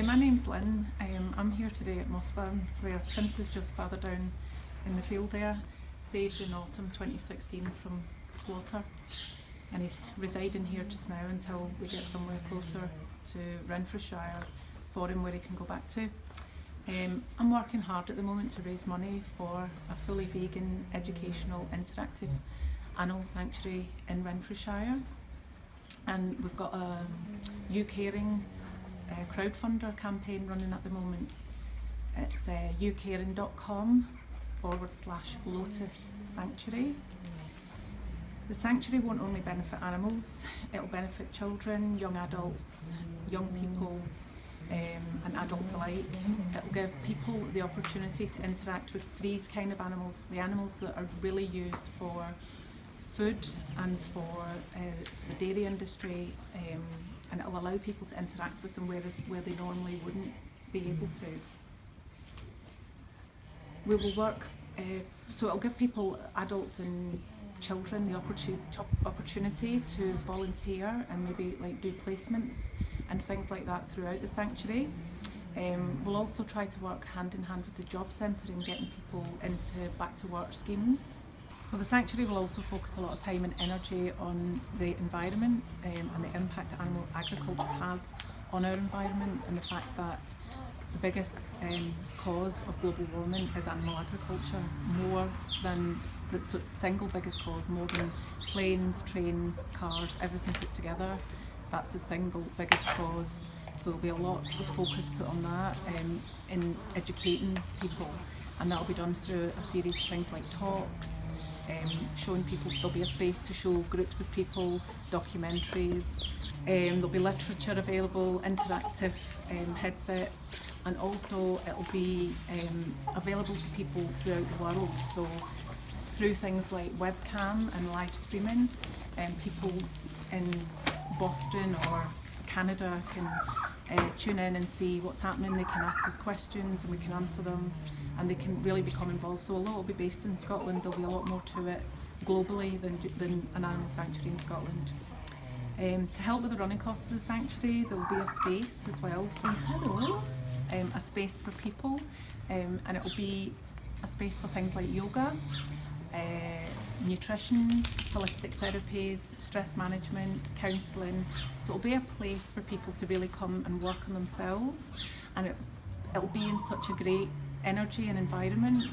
my name's Lynn. I'm here today at Mossburn, where Prince is just farther down in the field there, saved in autumn 2016 from slaughter, and he's residing here just now until we get somewhere closer to Renfrewshire for him where he can go back to. I'm working hard at the moment to raise money for a fully vegan, educational, interactive animal sanctuary in Renfrewshire, and we've got a U.K crowdfunder campaign running at the moment. It's ucaring.com/Lotus Sanctuary. The sanctuary won't only benefit animals, it'll benefit children, young adults, young people and adults alike. It'll give people the opportunity to interact with these kind of animals, the animals that are really used for food and for the dairy industry, and it'll allow people to interact with them where they normally wouldn't be able to. We will work, so it'll give people, adults and children, the opportunity to volunteer and maybe like do placements and things like that throughout the sanctuary. We'll also try to work hand in hand with the job centre in getting people into back to work schemes. So the sanctuary will also focus a lot of time and energy on the environment and the impact that animal agriculture has on our environment, and the fact that the biggest cause of global warming is animal agriculture, more than, so it's the single biggest cause, more than planes, trains, cars, everything put together. That's the single biggest cause. So there'll be a lot of focus put on that in educating people, and that'll be done through a series of things like talks, showing people. There'll be a space to show groups of people documentaries, there'll be literature available, interactive headsets, and also it'll be available to people throughout the world. So through things like webcam and live streaming, people in Boston or Canada can tune in and see what's happening. They can ask us questions and we can answer them, and they can really become involved. So although it'll be based in Scotland, there'll be a lot more to it globally than an animal sanctuary in Scotland. To help with the running costs of the sanctuary, there will be a space as well for a space for people, and it will be a space for things like yoga, nutrition, holistic therapies, stress management, counselling. So it'll be a place for people to really come and work on themselves, and it'll be in such a great energy and environment.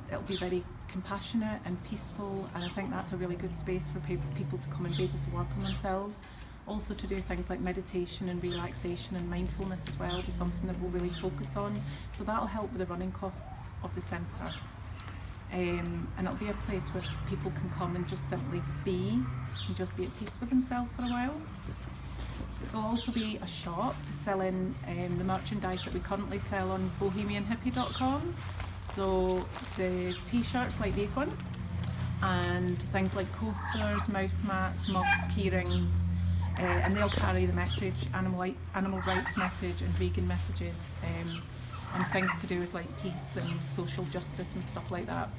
It'll be very compassionate and peaceful, and I think that's a really good space for people to come and be able to work on themselves. Also to do things like meditation and relaxation and mindfulness as well will be something that we'll really focus on. So that'll help with the running costs of the centre. And it'll be a place where people can come and just simply be and just be at peace with themselves for a while. There'll also be a shop selling the merchandise that we currently sell on bohemianhippie.com. So the t-shirts like these ones, and things like coasters, mouse mats, mugs, key rings, and they'll carry the message, animal rights message and vegan messages, and things to do with like peace and social justice and stuff like that.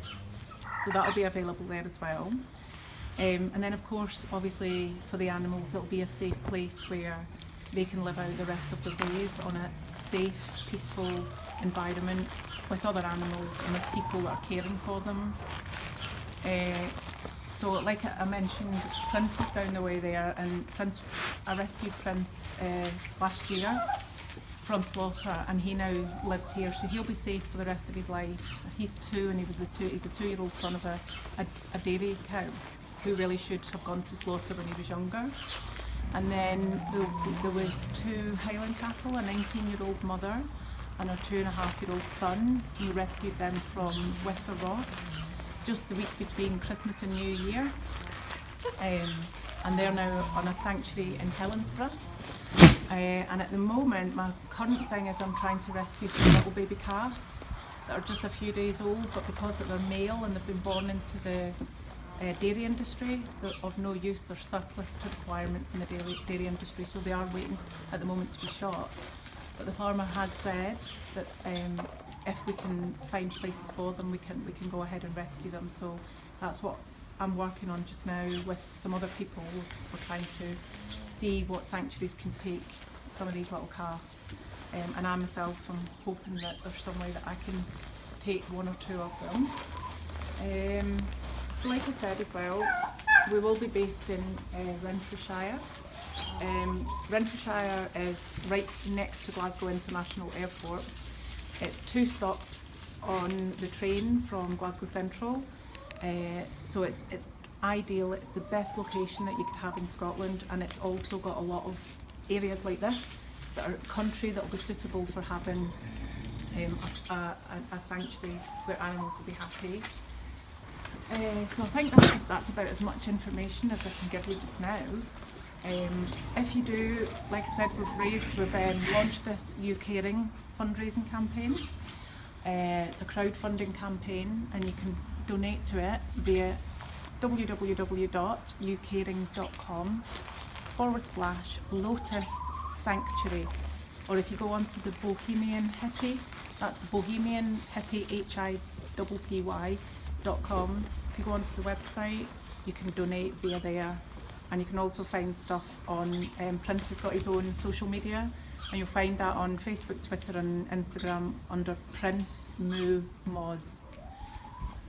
So that'll be available there as well. And then of course, obviously for the animals, it'll be a safe place where they can live out the rest of their days on a safe, peaceful environment with other animals and with people that are caring for them. So like I mentioned, Prince is down the way there, and I rescued Prince last year from slaughter, and he now lives here, so he'll be safe for the rest of his life. He's 2, and he's a 2-year-old son of a dairy cow who really should have gone to slaughter when he was younger. And then there was 2 Highland cattle, a 19-year-old mother and a 2.5-year-old son. We rescued them from Wester Ross just the week between Christmas and New Year, and they're now on a sanctuary in Helensburgh. And at the moment, my current thing is I'm trying to rescue some little baby calves that are just a few days old, but because they're male and they've been born into the dairy industry, they're of no use. They're surplus to requirements in the dairy industry, so they are waiting at the moment to be shot. But the farmer has said that if we can find places for them, we can go ahead and rescue them. So that's what I'm working on just now with some other people. We're trying to see what sanctuaries can take some of these little calves and I myself am hoping that there's some way that I can take one or two of them. So like I said as well, we will be based in Renfrewshire. Renfrewshire is right next to Glasgow International Airport. It's 2 stops on the train from Glasgow Central, so it's ideal. It's the best location that you could have in Scotland, and it's also got a lot of areas like this that are country that will be suitable for having a sanctuary where animals will be happy. So I think that's about as much information as I can give you just now. If you do, like I said, we've launched this U.K fundraising campaign. It's a crowdfunding campaign, and you can donate to it via www.ukring.com/Lotus Sanctuary, or if you go onto the Bohemian Hippie, that's Bohemian Hippie HIPPY.com. If you go onto the website, you can donate via there, and you can also find stuff on Prince has got his own social media, and you'll find that on Facebook, Twitter and Instagram under Prince Moo Moz.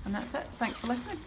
And that's it. Thanks for listening.